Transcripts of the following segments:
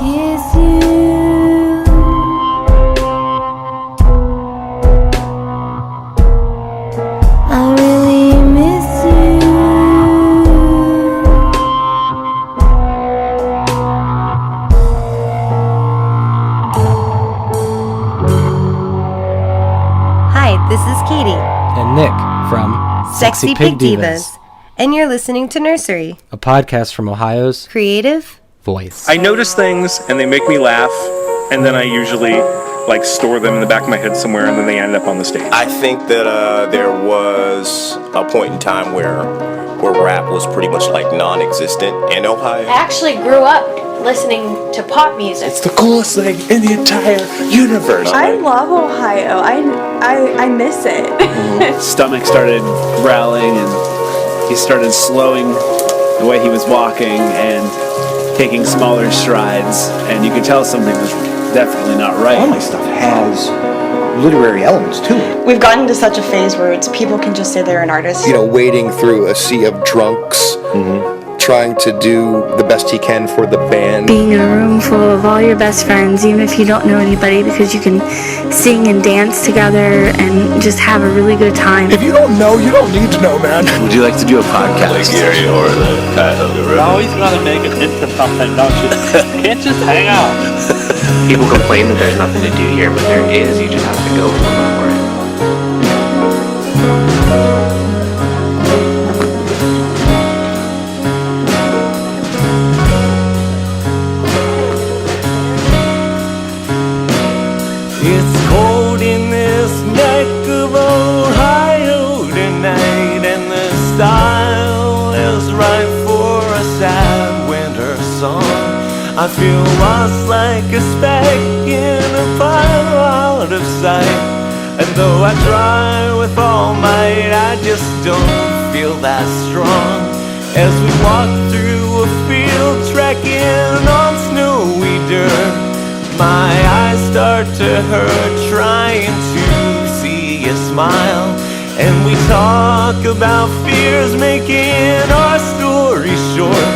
kiss you. I really miss you. Hi, this is Katie and Nick from SexyPigDivas, and you're listening to Nursery, a podcast from Ohio's creative voice. I notice things and they make me laugh, and then I usually store them in the back of my head somewhere, and then they end up on the stage. I think that there was a point in time where rap was pretty much like non-existent in Ohio. I actually grew up listening to pop music. It's the coolest thing in the entire universe. I love Ohio. I miss it. Stomach started growling, and he started slowing the way he was walking and taking smaller strides, and you could tell something was definitely not right. All my stuff has literary elements to it. We've gotten to such a phase where it's people can just say they're an artist. You know, wading through a sea of drunks, trying to do the best he can for the band. Being in a room full of all your best friends, even if you don't know anybody, because you can sing and dance together and just have a really good time. If you don't know, you don't need to know, man. Would you like to do a podcast? Lake Erie or the Cuyahoga River. You always gotta make it into something, don't you? Can't just hang out. People complain that there's nothing to do here, but there is. You just have to go for it. It's cold in this neck of Ohio tonight, and the style is right for a sad winter song. I feel lost like a speck in a pile out of sight, and though I try with all might, I just don't feel that strong. As we walk through a field trekking on snowy dirt, my eyes start to hurt trying to see a smile, and we talk about fears making our story short.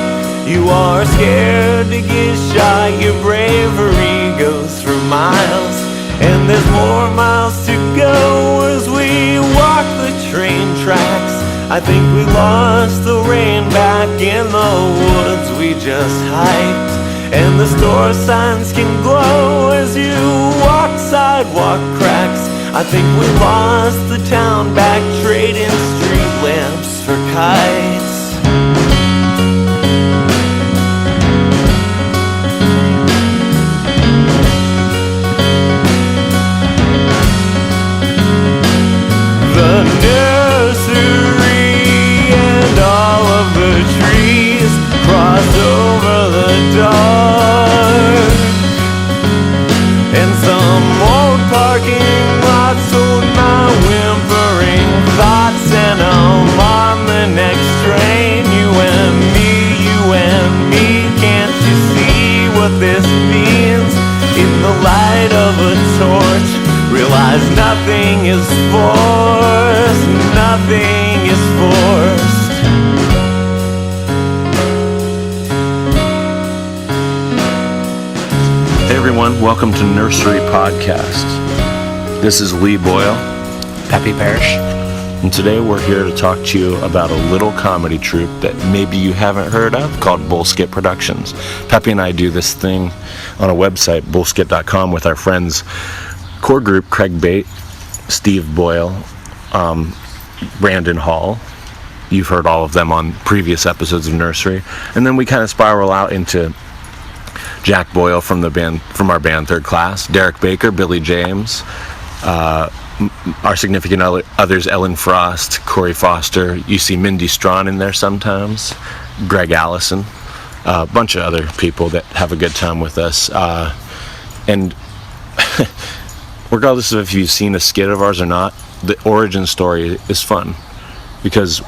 You are scared to get shot, your bravery goes for miles, and there's more miles to go as we walk the train tracks. I think we lost the rain back in the woods we just hiked, and the store signs can glow as you walk sidewalk cracks. I think we lost the town back trading street lamps for kites. The nursery and all of the trees cross over the dark, and some old parking lots hold my whimpering thoughts, and I'm on the next train. You and me, can't you see what this means? In the light of a torch, realize nothing is forced, nothing is forced. Hey everyone, welcome to Nursery Podcast. This is Lee Boyle, Pepe Parrish, and today we're here to talk to you about a little comedy troupe that maybe you haven't heard of called Bullskit Productions. Pepe and I do this thing on a website, bullskit.com, with our friends core group Craig Bate, Steve Boyle, Brandon Hall. You've heard all of them on previous episodes of Nursery, and then we kind of spiral out into Jack Boyle from our band Third Class, Derek Baker, Billy James, our significant others, Ellen Frost, Corey Foster. You see Mindy Strawn in there sometimes, Greg Allison, a bunch of other people that have a good time with us, and regardless of if you've seen a skit of ours or not, the origin story is fun, because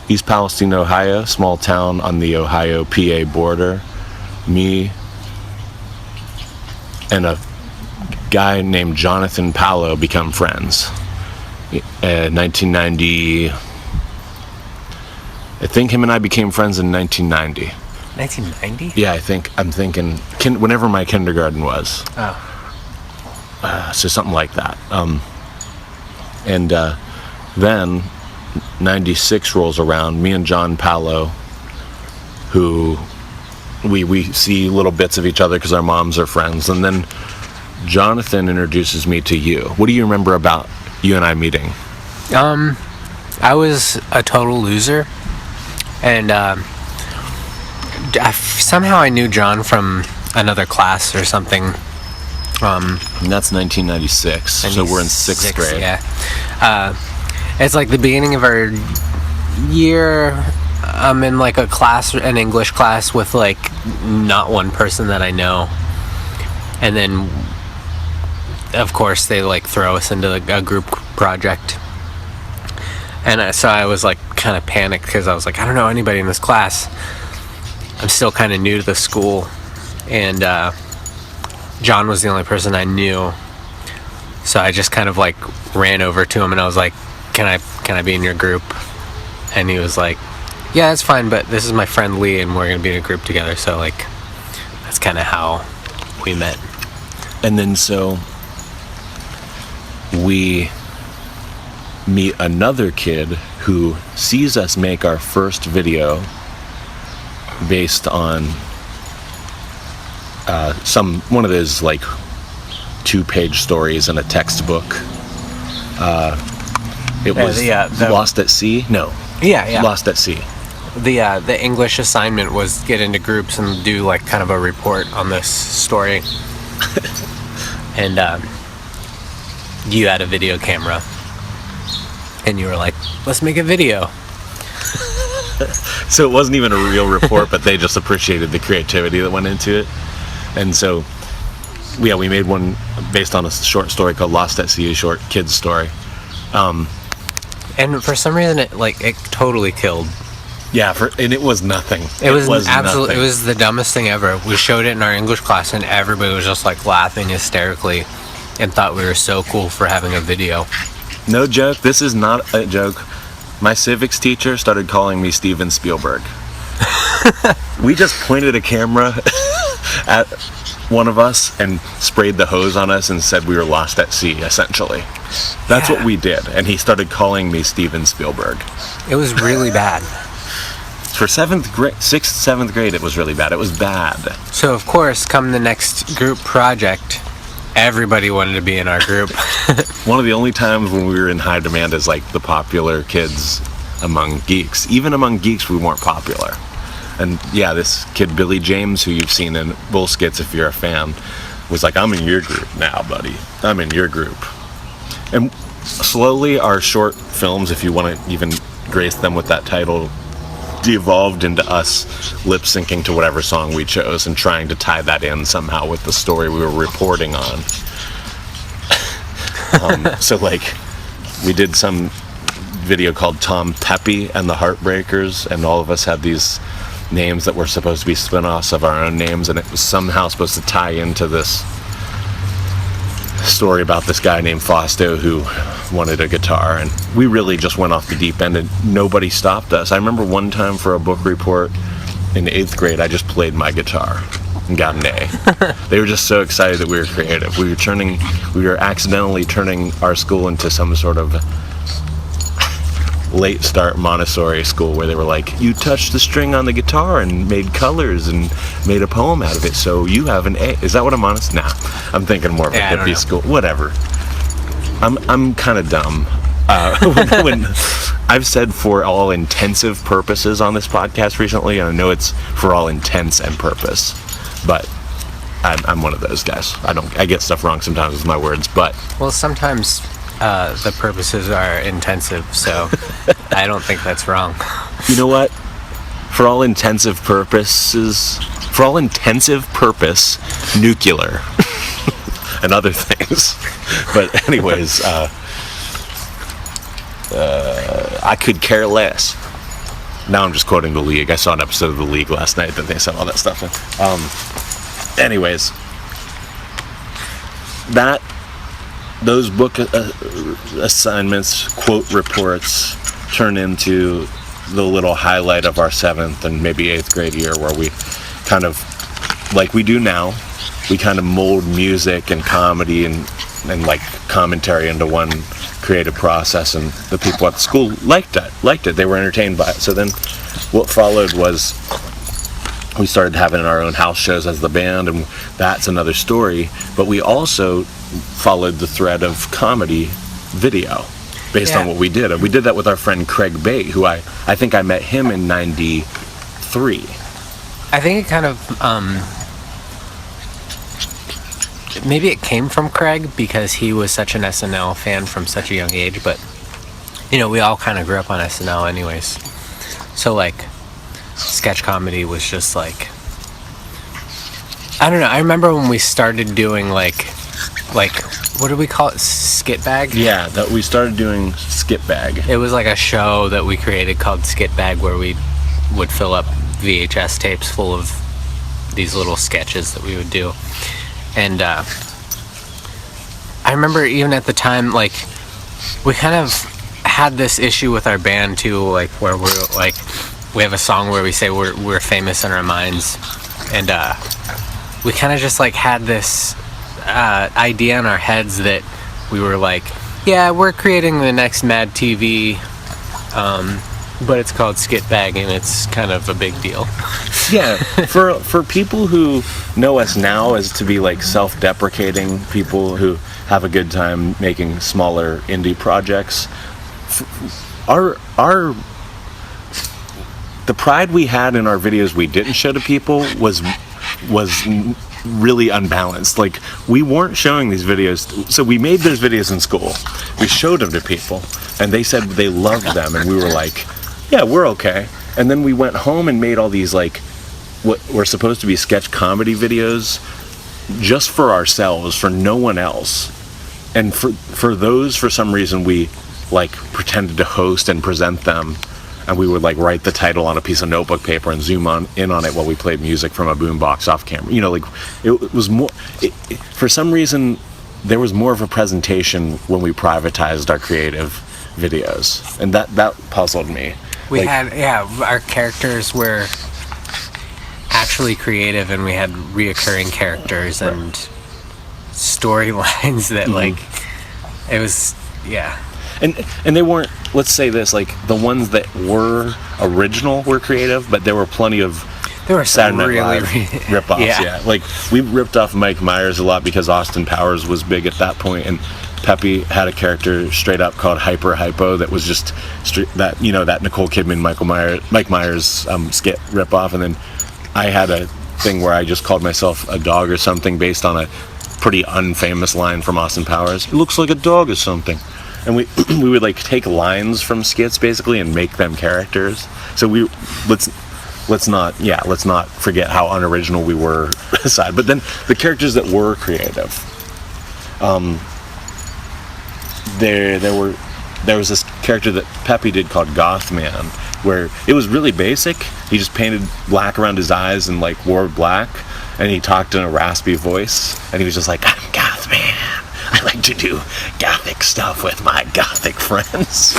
East Palestine, Ohio, small town on the Ohio-PA border, me and a guy named Jonathan Palo become friends. 1990, I think him and I became friends in 1990. 1990? Yeah, I'm thinking whenever my kindergarten was. Oh. So something like that. And then 96 rolls around. Me and John Palo, who we see little bits of each other because our moms are friends. And then Jonathan introduces me to you. What do you remember about you and I meeting? I was a total loser, and somehow I knew John from another class or something. And that's 1996, so we're in 6th grade. Yeah. It's like the beginning of our year. I'm in like an English class with like not one person that I know, and then of course they like throw us into a group project, and so I was like kind of panicked because I was like, I don't know anybody in this class. I'm still kind of new to the school, and John was the only person I knew, so I just kind of like ran over to him and I was like, can I be in your group? And he was like, yeah, that's fine, but this is my friend Lee and we're gonna be in a group together. So like that's kind of how we met. And then so we meet another kid who sees us make our first video based on one of those like 2-page stories in a textbook. It was Lost at Sea? No. Yeah. Lost at Sea. The English assignment was get into groups and do like kind of a report on this story. And you had a video camera and you were like, let's make a video. So it wasn't even a real report, but they just appreciated the creativity that went into it. And so we made one based on a short story called Lost at Sea, a short kids story. And for some reason it totally killed. Yeah, and it was nothing. It was absolutely. It was the dumbest thing ever. We showed it in our English class, and everybody was just like laughing hysterically, and thought we were so cool for having a video. No joke. This is not a joke. My civics teacher started calling me Steven Spielberg. We just pointed a camera at one of us and sprayed the hose on us and said we were lost at sea, essentially. That's what we did, and he started calling me Steven Spielberg. It was really bad. For 7th grade, 6th, 7th grade, it was really bad. It was bad. So, of course, come the next group project, everybody wanted to be in our group. One of the only times when we were in high demand as like the popular kids among geeks. Even among geeks, we weren't popular. And yeah, this kid Billy James, who you've seen in Bullskits if you're a fan, was like, I'm in your group now, buddy. I'm in your group. And slowly our short films, if you want to even grace them with that title, devolved into us lip syncing to whatever song we chose and trying to tie that in somehow with the story we were reporting on. So like we did some video called Tom Pepe and the Heartbreakers, and all of us had these names that were supposed to be spin-offs of our own names, and it was somehow supposed to tie into this story about this guy named Fausto who wanted a guitar, and we really just went off the deep end and nobody stopped us. I remember one time for a book report in 8th grade, I just played my guitar and got an A. They were just so excited that we were creative. We were accidentally turning our school into some sort of late start Montessori school where they were like, you touched the string on the guitar and made colors and made a poem out of it, so you have an A. Is that what a Montessori? Nah, I'm thinking more of a hippie school. Whatever. I'm kind of dumb. When I've said for all intensive purposes on this podcast recently, and I know it's for all intents and purpose, but I'm one of those guys. I get stuff wrong sometimes with my words, but well, sometimes the purposes are intensive, so I don't think that's wrong. You know what? For all intensive purpose, nuclear and other things. But anyways, I could care less. Now I'm just quoting The League. I saw an episode of The League last night that they said all that stuff in. Anyways, those book assignments, quote reports, turn into the little highlight of our 7th and maybe 8th grade year, where we kind of, like we do now, we kind of mold music and comedy and like commentary into one creative process, and the people at the school liked it. They were entertained by it. So then what followed was we started having our own house shows as the band, and that's another story. But we also followed the thread of comedy video based on what we did. And we did that with our friend Craig Bate, who I think I met him in 93. I think it kind of, maybe it came from Craig because he was such an SNL fan from such a young age, but, you know, we all kind of grew up on SNL anyways. So, like, sketch comedy was just, like, I don't know. I remember when we started doing, like, what did we call it? Skit Bag? Yeah, that we started doing Skit Bag. It was like a show that we created called Skit Bag, where we would fill up VHS tapes full of these little sketches that we would do. And I remember even at the time, like, we kind of had this issue with our band too, like, where we're like, we have a song where we say we're famous in our minds, and we kind of just like had this idea in our heads that we were like, yeah, we're creating the next Mad TV, but it's called Skit Bag, and it's kind of a big deal. Yeah, for people who know us now as to be like self-deprecating people who have a good time making smaller indie projects, the pride we had in our videos we didn't show to people was really unbalanced. Like, we weren't showing these videos, so we made those videos in school, we showed them to people, and they said they loved them, and we were like, yeah, we're okay. And then we went home and made all these, like, what were supposed to be sketch comedy videos just for ourselves, for no one else. And for those, for some reason, we like pretended to host and present them, and we would like write the title on a piece of notebook paper and zoom in on it while we played music from a boombox off camera. You know, like, it was more, for some reason there was more of a presentation when we privatized our creative videos, and that puzzled me. We had, our characters were actually creative, and we had reoccurring characters and storylines that, like, it was, And they weren't, let's say this, like, the ones that were original were creative, but there were plenty of Saturday Night Live rip-offs. Yeah, like, we ripped off Mike Myers a lot because Austin Powers was big at that point, and Pepe had a character straight up called Hyper Hypo that was just that, you know, that Nicole Kidman Mike Myers skit rip-off. And then I had a thing where I just called myself a dog or something based on a pretty unfamous line from Austin Powers. It looks like a dog or something. And we would like take lines from skits basically and make them characters. So let's not forget how unoriginal we were aside. But then the characters that were creative, there was this character that Pepe did called Goth Man, where it was really basic. He just painted black around his eyes and like wore black, and he talked in a raspy voice, and he was just like, I'm Goth Man. I like to do gothic stuff with my gothic friends.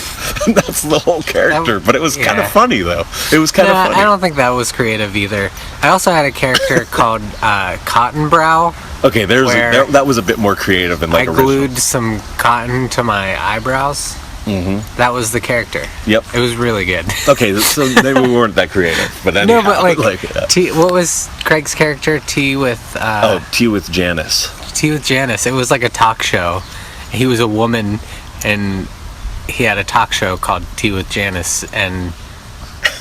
That's the whole character. But it was kind of funny, though. It was kind of funny. I don't think that was creative either. I also had a character called Cotton Brow. Okay, that was a bit more creative and like I glued some cotton to my eyebrows. Mm-hmm. That was the character. Yep. It was really good. Okay, so maybe we weren't that creative. But anyhow, no, but like what was Craig's character? Tea with Janice. Tea with Janice. It was like a talk show. He was a woman, and he had a talk show called Tea with Janice, and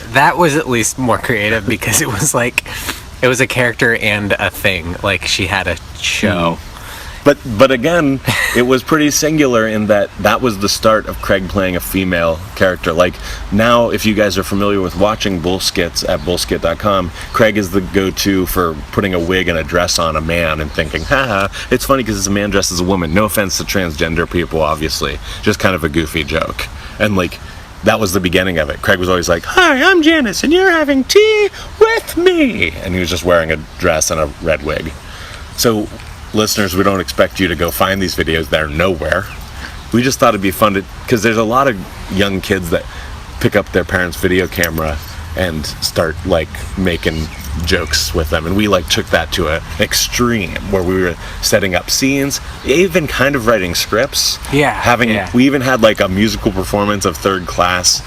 that was at least more creative because it was like, it was a character and a thing. Like, she had a show. But again, it was pretty singular in that was the start of Craig playing a female character. Like, now, if you guys are familiar with watching Bullskits at bullskit.com, Craig is the go-to for putting a wig and a dress on a man and thinking, haha, it's funny because it's a man dressed as a woman. No offense to transgender people, obviously. Just kind of a goofy joke. And, like, that was the beginning of it. Craig was always like, hi, I'm Janice, and you're having tea with me. And he was just wearing a dress and a red wig. So, listeners, we don't expect you to go find these videos. They're nowhere. We just thought it'd be fun because there's a lot of young kids that pick up their parents' video camera and start like making jokes with them, and we like took that to an extreme where we were setting up scenes, even kind of writing scripts. We even had like a musical performance of Third Class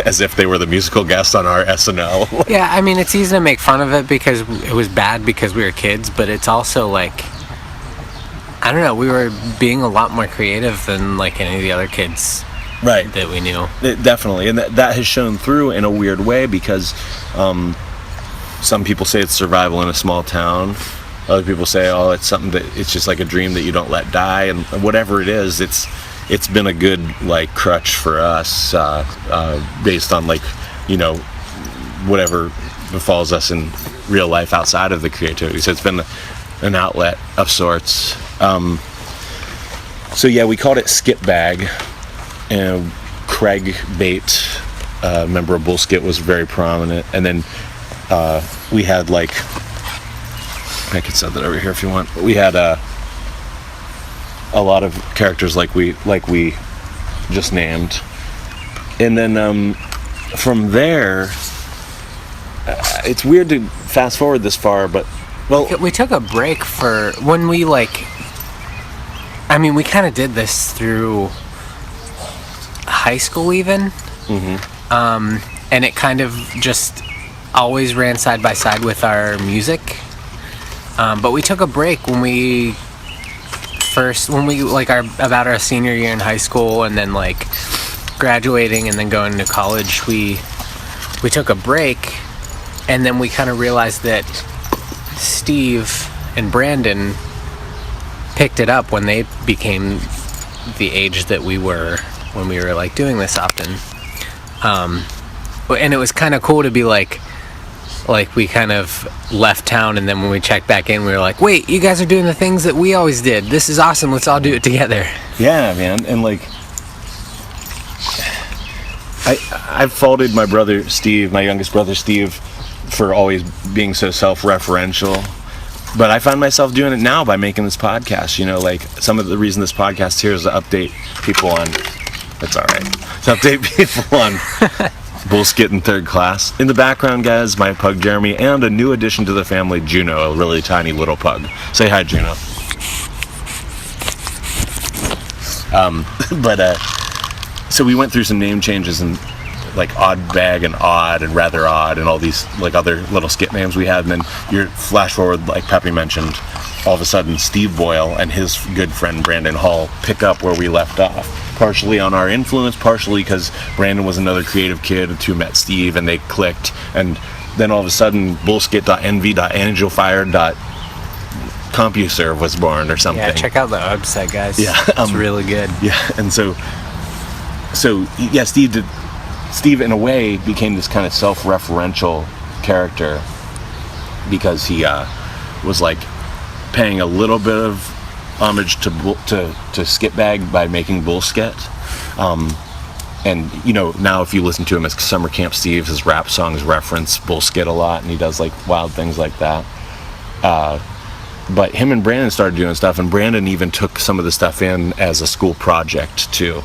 as if they were the musical guests on our SNL. Yeah, I mean, it's easy to make fun of it because it was bad because we were kids, but it's also like, I don't know, we were being a lot more creative than like any of the other kids that we knew. Definitely, and that has shown through in a weird way because some people say it's survival in a small town. Other people say, oh, it's something that it's just like a dream that you don't let die, and whatever it is, it's been a good like crutch for us based on like, you know, whatever befalls us in real life outside of the creativity. So it's been an outlet of sorts. So yeah, we called it Skit Bag, and Craig Bate, member of Bullskit, was very prominent, and then we had like, I could set that over here if you want. We had a lot of characters like we just named, and then from there, it's weird to fast forward this far, but we took a break for when we like. I mean, we kind of did this through high school even, and it kind of just always ran side by side with our music. But we took a break when we like about our senior year in high school, and then like graduating and then going to college, we took a break, and then we kind of realized that Steve and Brandon picked it up when they became the age that we were when we were like doing this often. And it was kind of cool to be like we kind of left town, and then when we checked back in, we were like, wait, you guys are doing the things that we always did. This is awesome. Let's all do it together. Yeah, man. And like, I've faulted my brother Steve, my youngest brother Steve, for always being so self-referential. But I find myself doing it now by making this podcast. You know, like some of the reason this podcast here is to update people on, it's all right, to update people on Bullskit and Third Class. In the background, guys, my pug Jeremy, and a new addition to the family, Juno, a really tiny little pug. Say hi, Juno. So we went through some name changes and like Odd Bag and Odd and Rather Odd and all these like other little skit names we had, and then you flash forward, like Pepe mentioned, all of a sudden Steve Boyle and his good friend Brandon Hall pick up where we left off, partially on our influence, partially because Brandon was another creative kid who met Steve and they clicked, and then all of a sudden bullskit.nv.angelfire.compuserve was born or something. Yeah, check out the website, guys. Yeah, it's really good. Yeah, and so yeah, Steve in a way became this kind of self-referential character because he was like paying a little bit of homage to Skitbag by making Bullskit. And you know, now if you listen to him as Summer Camp Steve, his rap songs reference Bullskit a lot, and he does like wild things like that. But him and Brandon started doing stuff, and Brandon even took some of the stuff in as a school project too.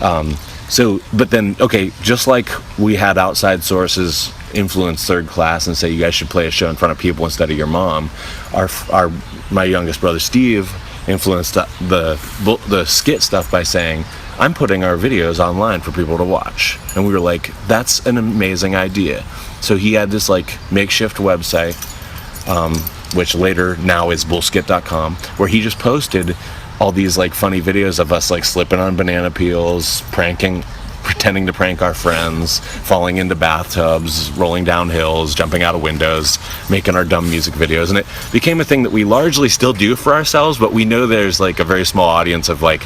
But then, okay, just like we had outside sources influence Third Class and say you guys should play a show in front of people instead of your mom, my youngest brother Steve influenced the skit stuff by saying, I'm putting our videos online for people to watch. And we were like, that's an amazing idea. So he had this like makeshift website, which later now is bullskit.com, where he just posted all these like funny videos of us like slipping on banana peels, pretending to prank our friends, falling into bathtubs, rolling down hills, jumping out of windows, making our dumb music videos. And it became a thing that we largely still do for ourselves, but we know there's like a very small audience of like,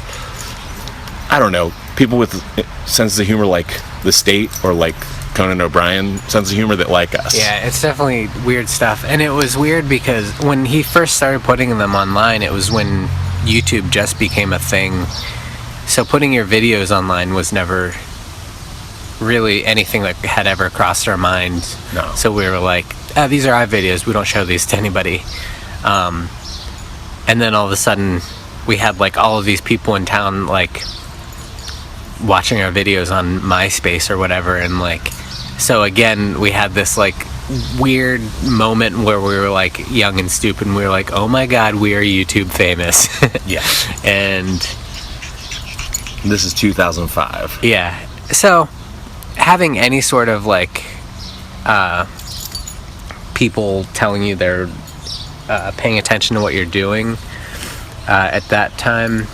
I don't know, people with senses of humor like The State or like Conan O'Brien sense of humor that like us. Yeah, it's definitely weird stuff. And it was weird because when he first started putting them online, it was when YouTube just became a thing. So putting your videos online was never really anything that had ever crossed our mind. No. So we were like, these are our videos, we don't show these to anybody. And then all of a sudden we had like all of these people in town like watching our videos on MySpace or whatever, and like, so again, we had this like weird moment where we were like young and stupid, and we were like, oh my god, we are YouTube famous. Yeah. And this is 2005. Yeah. So having any sort of like people telling you they're paying attention to what you're doing at that time,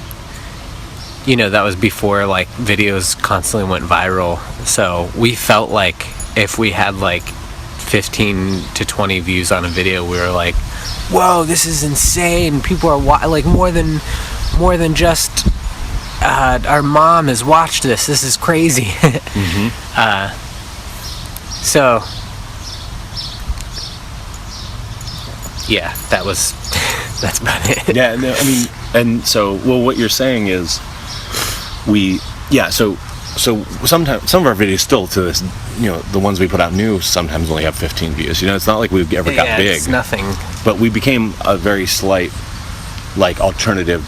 you know, that was before like videos constantly went viral. So we felt like if we had like 15 to 20 views on a video, we were like, whoa, this is insane. People are like more than just our mom has watched this. This is crazy. So yeah, that's about it. Yeah, no, I mean, and so, well, what you're saying is so sometimes some of our videos still to this, you know, the ones we put out new sometimes only have 15 views. You know, it's not like we ever got big. It's nothing. But we became a very slight, like, alternative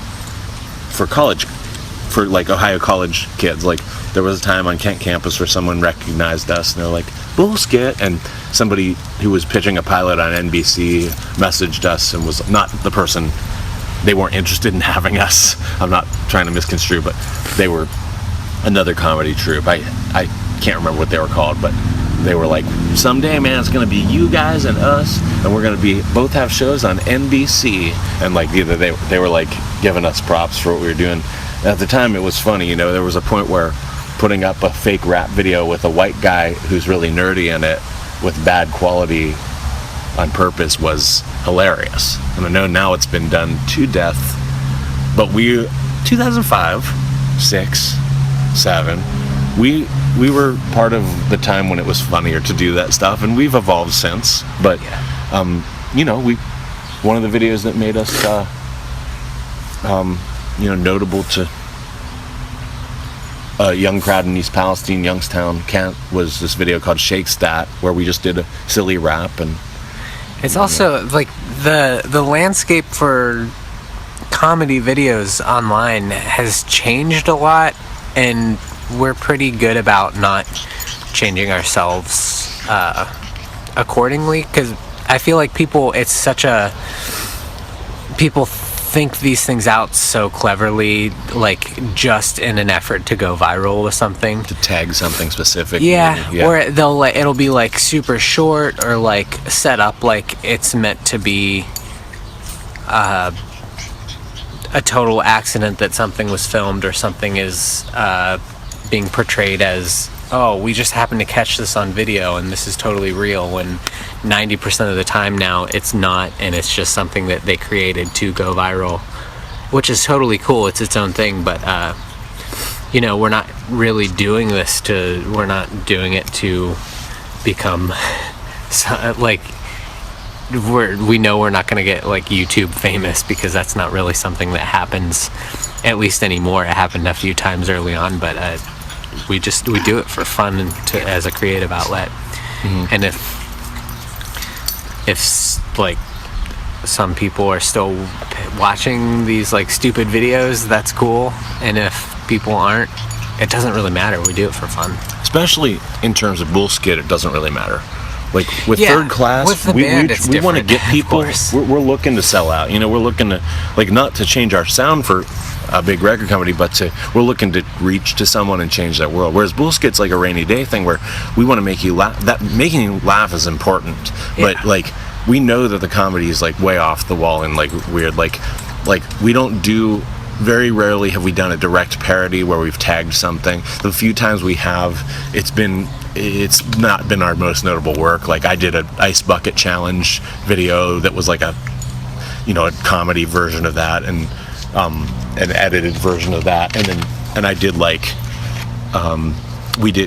for college, for like Ohio college kids. Like, there was a time on Kent campus where someone recognized us and they're like, Bullskit, and somebody who was pitching a pilot on NBC messaged us and was not the person. They weren't interested in having us. I'm not trying to misconstrue, but they were another comedy troupe. I can't remember what they were called, but they were like, someday, man, it's going to be you guys and us, and we're going to both have shows on NBC. And like, either they were like giving us props for what we were doing. And at the time, it was funny. You know, there was a point where putting up a fake rap video with a white guy who's really nerdy in it with bad quality on purpose was hilarious. And I know now it's been done to death, but 2005, 6, 7, we were part of the time when it was funnier to do that stuff, and we've evolved since. But you know, one of the videos that made us you know, notable to a young crowd in East Palestine, Youngstown, Kent, was this video called Shake Stat, where we just did a silly rap. And it's also like the landscape for comedy videos online has changed a lot, and we're pretty good about not changing ourselves accordingly, because I feel like people think these things out so cleverly, like just in an effort to go viral with something, to tag something specific. Or it'll be like super short, or like set up like it's meant to be a total accident that something was filmed, or something is being portrayed as, oh, we just happened to catch this on video and this is totally real, when 90% of the time now it's not, and it's just something that they created to go viral, which is totally cool. It's its own thing, but you know, we're not really doing this we're not doing it to become like, we know we're not going to get like YouTube famous, because that's not really something that happens, at least anymore. It happened a few times early on, but we do it for fun and as a creative outlet. And if like some people are still watching these like stupid videos, that's cool. And if people aren't, it doesn't really matter. We do it for fun. Especially in terms of Bullskit, it doesn't really matter. Like with Third Class, with the band, we want to get people. We're looking to sell out. You know, we're looking to, like, not to change our sound for a big record company, but we're looking to reach to someone and change that world. Whereas Bullskit's like a rainy day thing, where we want to make you laugh. That making you laugh is important, but like, we know that the comedy is like way off the wall and like weird. Like we don't do. Very rarely have we done a direct parody where we've tagged something. The few times we have, it's not been our most notable work. Like, I did an ice bucket challenge video that was like a comedy version of that, and an edited version of that, and I did like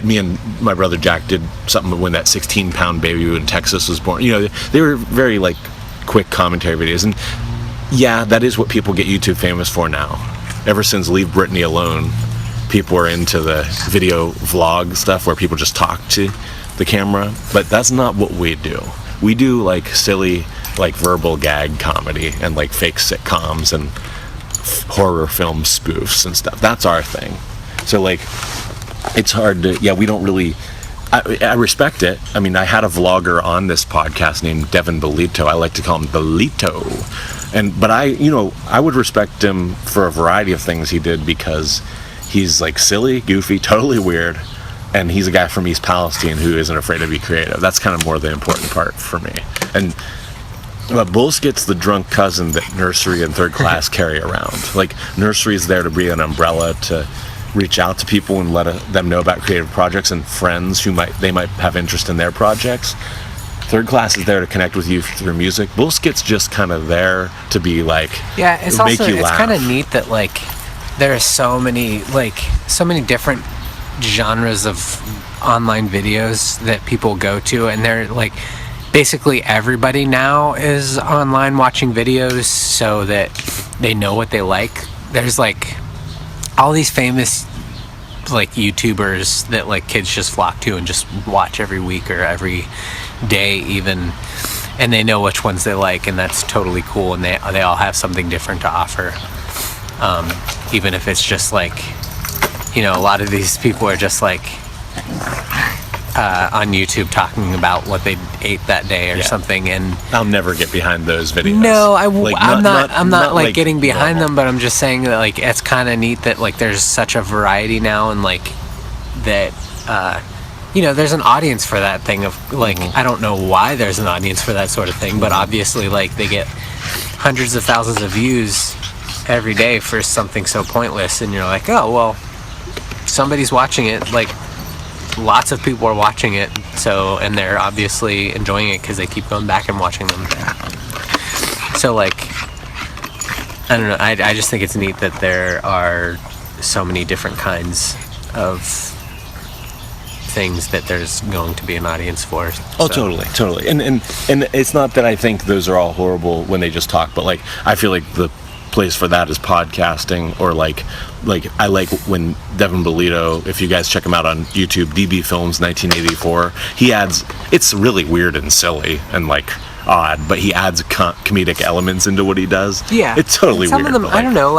me and my brother Jack did something when that 16-pound baby in Texas was born. You know, they were very like quick commentary videos, and yeah, that is what people get YouTube famous for now. Ever since Leave Britney Alone, people are into the video vlog stuff where people just talk to the camera, but that's not what we do. We do like silly, like verbal gag comedy and like fake sitcoms and horror film spoofs and stuff. That's our thing. So like, it's hard to, we don't really, I respect it. I mean, I had a vlogger on this podcast named Devin Belito. I like to call him Belito. But I would respect him for a variety of things he did, because he's like silly, goofy, totally weird. And he's a guy from East Palestine who isn't afraid to be creative. That's kind of more the important part for me. And Bullskit's the drunk cousin that Nursery and Third Class carry around. Like, Nursery is there to be an umbrella to reach out to people and let them know about creative projects and friends who might have interest in their projects. Third Class is there to connect with you through music. Bullskit's just kind of there to be like, it's kind of neat that like there are so many different genres of online videos that people go to, and they're like, basically everybody now is online watching videos so that they know what they like. There's like all these famous like YouTubers that like kids just flock to and just watch every week or every day even, and they know which ones they like, and that's totally cool, and they all have something different to offer, even if it's just like, a lot of these people are just like on YouTube talking about what they ate that day or something, and I'll never get behind those videos. No, I'm not like getting behind them, but I'm just saying that like it's kind of neat that like there's such a variety now, and like that there's an audience for that thing of like, I don't know why there's an audience for that sort of thing, but obviously like they get hundreds of thousands of views every day for something so pointless, and you're like, oh well, somebody's watching it, like lots of people are watching it, and they're obviously enjoying it because they keep going back and watching them. So like, I don't know, I just think it's neat that there are so many different kinds of things that there's going to be an audience for. Oh, totally. And it's not that I think those are all horrible when they just talk, but like, I feel like the place for that is podcasting, or like I like when Devin Belito, if you guys check him out on YouTube, DB Films 1984, he adds, it's really weird and silly and like odd, but he adds comedic elements into what he does. It's totally some weird. Some of them, I don't know,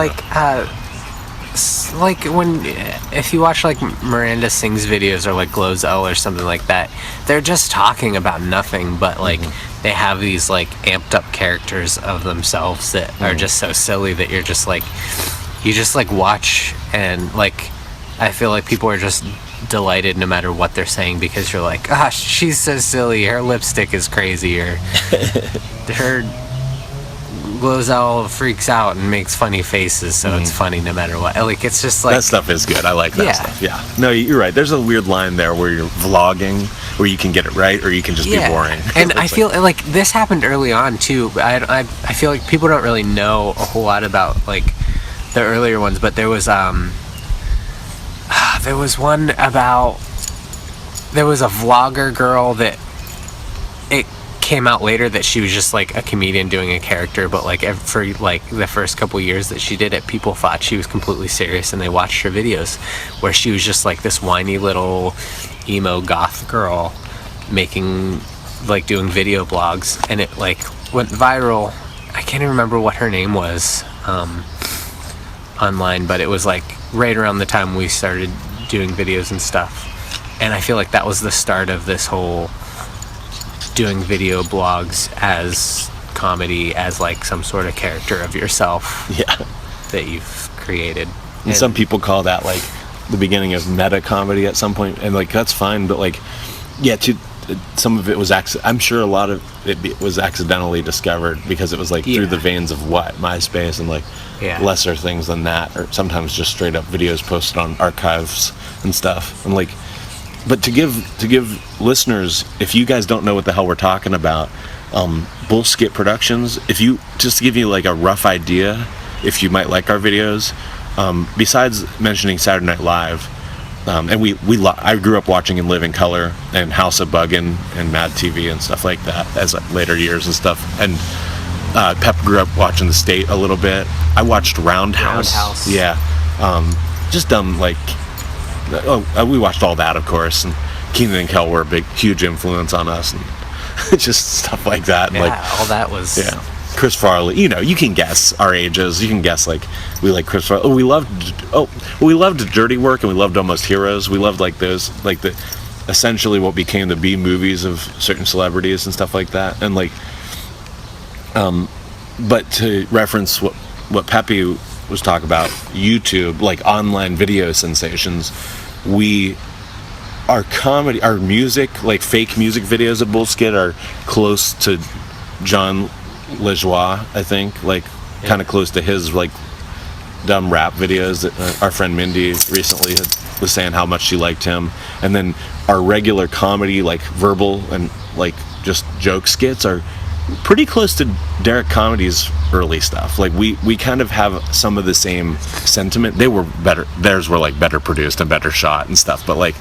like when, if you watch like Miranda Sings videos or like Glozell or something like that, they're just talking about nothing, but like they have these like amped up characters of themselves that are just so silly that you just like watch, and like I feel like people are just delighted no matter what they're saying, because you're like, gosh, she's so silly, her lipstick is crazy, or her Glozell freaks out and makes funny faces, so it's funny no matter what. Like, it's just like, that stuff is good. I like that stuff. Yeah. No, you're right. There's a weird line there where you're vlogging, where you can get it right, or you can just be boring. And I feel like this happened early on too. I feel like people don't really know a whole lot about like the earlier ones, but there was one about, there was a vlogger girl that it came out later that she was just like a comedian doing a character, but like for like the first couple years that she did it, people thought she was completely serious, and they watched her videos where she was just like this whiny little emo goth girl making, like, doing video blogs, and it like went viral. I can't even remember what her name was online, but it was like right around the time we started doing videos and stuff, and I feel like that was the start of this whole doing video blogs as comedy, as like some sort of character of yourself that you've created. And some people call that like the beginning of meta comedy at some point, and like that's fine, but like some of it was I'm sure a lot of it was accidentally discovered, because it was like through the veins of MySpace and like lesser things than that, or sometimes just straight up videos posted on archives and stuff. And like, but to give listeners, if you guys don't know what the hell we're talking about, Bullskit Productions, if you, just to give you like a rough idea, if you might like our videos, besides mentioning Saturday Night Live, and I grew up watching In Living Color and House of Buggin' and Mad TV and stuff like that as later years and stuff. And Pep grew up watching The State a little bit. I watched Roundhouse. Yeah. Just dumb, like, we watched all that, of course. And Keenan and Kel were a huge influence on us, and just stuff like that. Yeah, like, all that was Chris Farley. You know, you can guess our ages. You can guess, like, we like Chris Farley. We loved Dirty Work, and we loved Almost Heroes. We loved, like, those, like, the essentially what became the B movies of certain celebrities and stuff like that. And, like, but to reference what Pepe was talking about, YouTube, like, online video sensations, our music, like fake music videos at Bullskit, are close to John LeJoie, I think, like kind of close to his like dumb rap videos that our friend Mindy recently was saying how much she liked him. And then our regular comedy, like verbal and like just joke skits, are pretty close to Derek Comedy's early stuff. Like we kind of have some of the same sentiment. They were better, theirs were like better produced and better shot and stuff, but like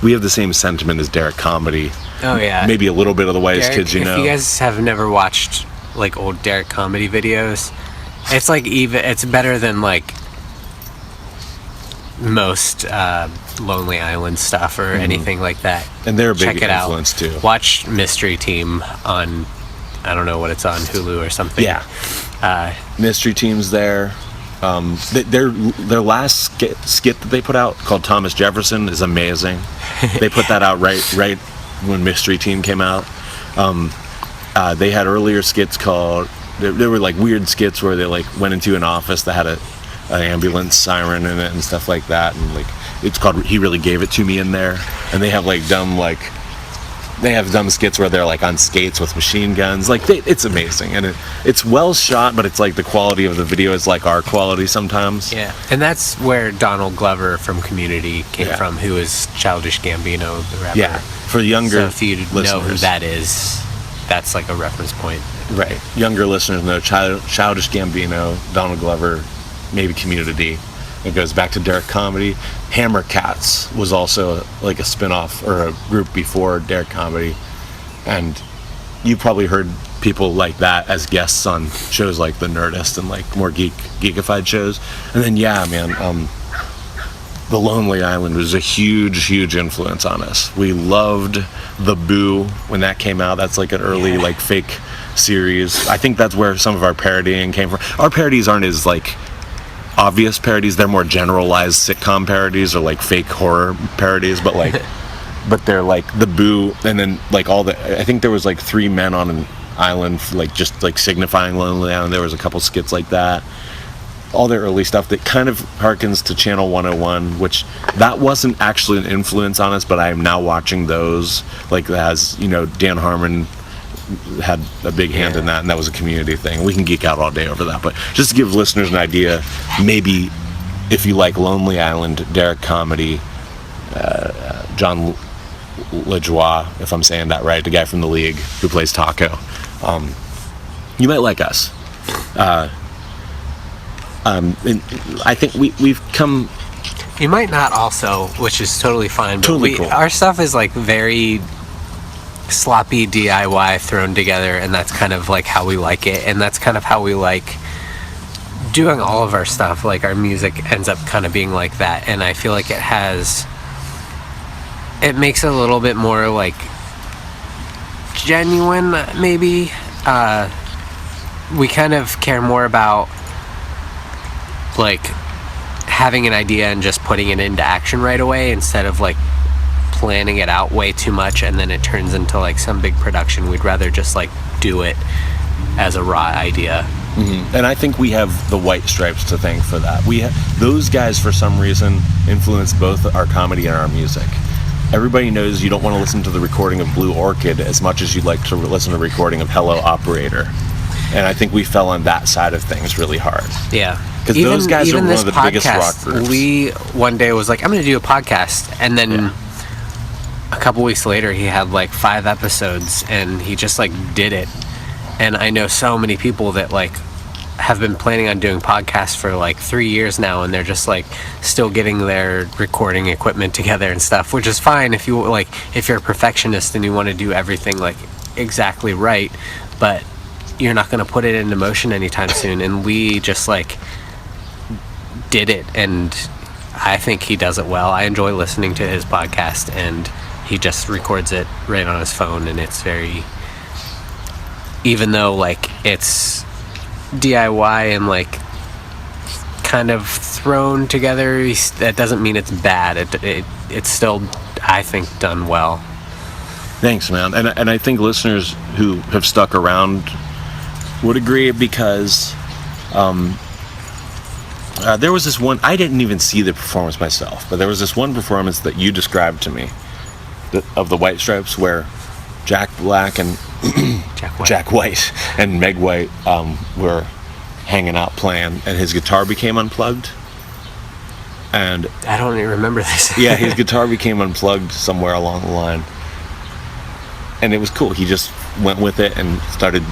we have the same sentiment as Derek Comedy. Oh yeah. Maybe a little bit of the Wise Kids, you know. If you guys have never watched like old Derek Comedy videos, it's like it's better than like most Lonely Island stuff or anything like that. And they're a big Check it influence out. too. Watch Mystery Team on, I don't know what it's on, Hulu or something. Yeah. Mystery Team's there. Their last skit that they put out called Thomas Jefferson is amazing. They put that out right when Mystery Team came out. They had earlier skits called, they were like weird skits where they like went into an office that had an ambulance siren in it and stuff like that, and like it's called He Really Gave It To Me in there. And they have like dumb skits where they're like on skates with machine guns. Like it's amazing, and it's well shot, but it's like the quality of the video is like our quality sometimes. Yeah, and that's where Donald Glover from Community came from, who is Childish Gambino, the rapper. Yeah, for younger so if you listeners know who that is, that's like a reference point. Right, younger listeners know Childish Gambino, Donald Glover, maybe Community. It goes back to Derek Comedy. Hammer Cats was also like a spin-off or a group before Derek Comedy, and you probably heard people like that as guests on shows like The Nerdist and like more geekified shows. And then The Lonely Island was a huge influence on us. We loved The Boo when that came out. That's like an early like fake series. I think that's where some of our parodying came from. Our parodies aren't as like obvious parodies, they're more generalized sitcom parodies or like fake horror parodies, but like but they're like The Boo, and then like I think there was like 3 men on an island like just like signifying Lonely Island. There was a couple skits like that. All their early stuff that kind of harkens to Channel 101, which that wasn't actually an influence on us, but I am now watching those. Like that has, you know, Dan Harmon had a big hand in that, and that was a Community thing. We can geek out all day over that, but just to give listeners an idea, maybe if you like Lonely Island, Derek Comedy, John LeJoie, if I'm saying that right, the guy from The League who plays Taco, you might like us. And I think we've come. You might not also, which is totally fine. But totally cool. Our stuff is like very sloppy DIY thrown together, and that's kind of like how we like it, and that's kind of how we like doing all of our stuff. Like our music ends up kind of being like that, and I feel like it makes it a little bit more like genuine, maybe. We kind of care more about like having an idea and just putting it into action right away, instead of like planning it out way too much and then it turns into like some big production. We'd rather just like do it as a raw idea. Mm-hmm. And I think we have the White Stripes to thank for that. Those guys for some reason influenced both our comedy and our music. Everybody knows you don't want to listen to the recording of Blue Orchid as much as you'd like to listen to a recording of Hello Operator. And I think we fell on that side of things really hard. Yeah. Because those guys are one of the biggest rock groups. Lee one day was like, I'm going to do a podcast. And then a couple weeks later, he had like 5 episodes and he just like did it. And I know so many people that like have been planning on doing podcasts for like 3 years now, and they're just like still getting their recording equipment together and stuff, which is fine if you're a perfectionist and you want to do everything like exactly right, but you're not going to put it into motion anytime soon. And Lee just like did it, and I think he does it well. I enjoy listening to his podcast, and he just records it right on his phone, and it's very, even though like it's DIY and like kind of thrown together, that doesn't mean it's bad. It's still, I think, done well. Thanks, man. And I think listeners who have stuck around would agree, because there was this one, I didn't even see the performance myself, but there was this one performance that you described to me of the White Stripes, where Jack Black and Jack White and Meg White were hanging out playing, and his guitar became unplugged. And I don't even remember this. Yeah, his guitar became unplugged somewhere along the line, and it was cool. He just went with it and started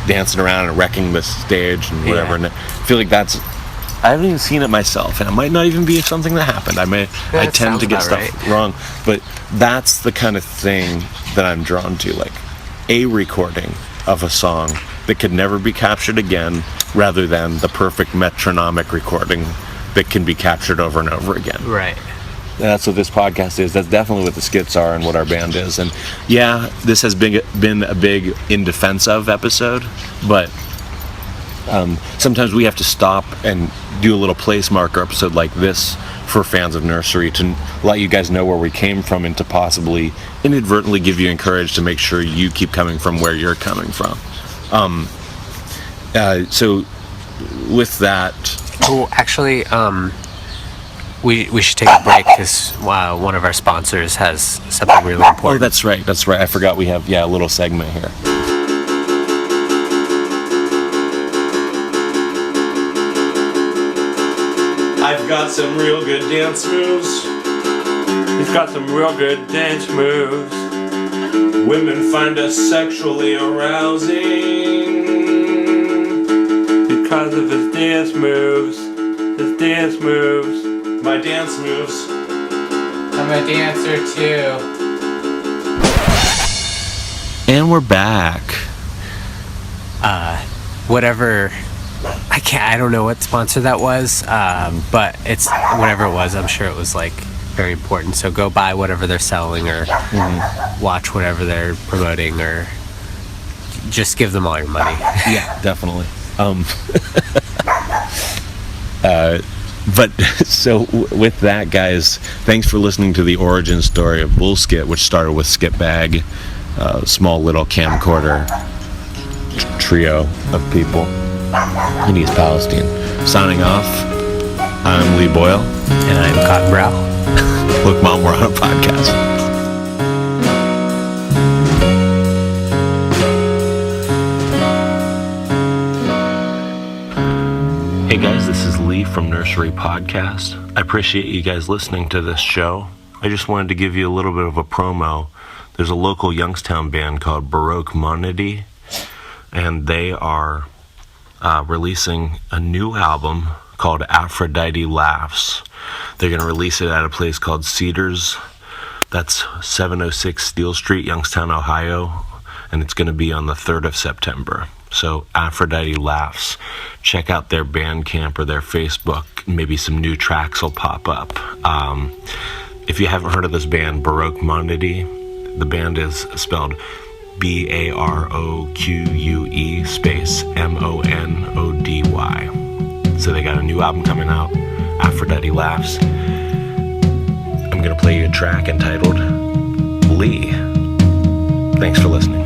dancing around and wrecking the stage and whatever. Yeah. And I feel like I haven't even seen it myself, and it might not even be something that happened. I tend to get stuff wrong, but that's the kind of thing that I'm drawn to, like a recording of a song that could never be captured again, rather than the perfect metronomic recording that can be captured over and over again. Right. That's what this podcast is. That's definitely what the Skits are and what our band is. And yeah, this has been a big in defense of episode, but sometimes we have to stop and do a little place marker episode like this for fans of Nursery, to let you guys know where we came from, and to possibly inadvertently give you encouragement to make sure you keep coming from where you're coming from. So with that... Oh, actually, we should take a break, because one of our sponsors has something really important. Oh, that's right. I forgot we have a little segment here. I've got some real good dance moves. He's got some real good dance moves. Women find us sexually arousing because of his dance moves. His dance moves. My dance moves. I'm a dancer too. And we're back. Whatever. I don't know what sponsor that was, but it's whatever it was. I'm sure it was like very important. So go buy whatever they're selling, or watch whatever they're promoting, or just give them all your money. Yeah, definitely. But so with that, guys, thanks for listening to the origin story of Bullskit, which started with Skit Bag, small little camcorder trio of people in East Palestine. Signing off, I'm Lee Boyle. And I'm Cotton Brow. Look, Mom, we're on a podcast. Hey guys, this is Lee from Nursery Podcast. I appreciate you guys listening to this show. I just wanted to give you a little bit of a promo. There's a local Youngstown band called Baroque Monody, and they are releasing a new album called Aphrodite Laughs. They're going to release it at a place called Cedars. That's 706 Steel Street, Youngstown, Ohio, and it's going to be on the 3rd of September. So Aphrodite Laughs. Check out their Bandcamp or their Facebook. Maybe some new tracks will pop up. If you haven't heard of this band, Baroque Monody, the band is spelled BAROQUE space MONODY. So they got a new album coming out, Aphrodite Laughs. I'm going to play you a track entitled Lee. Thanks for listening.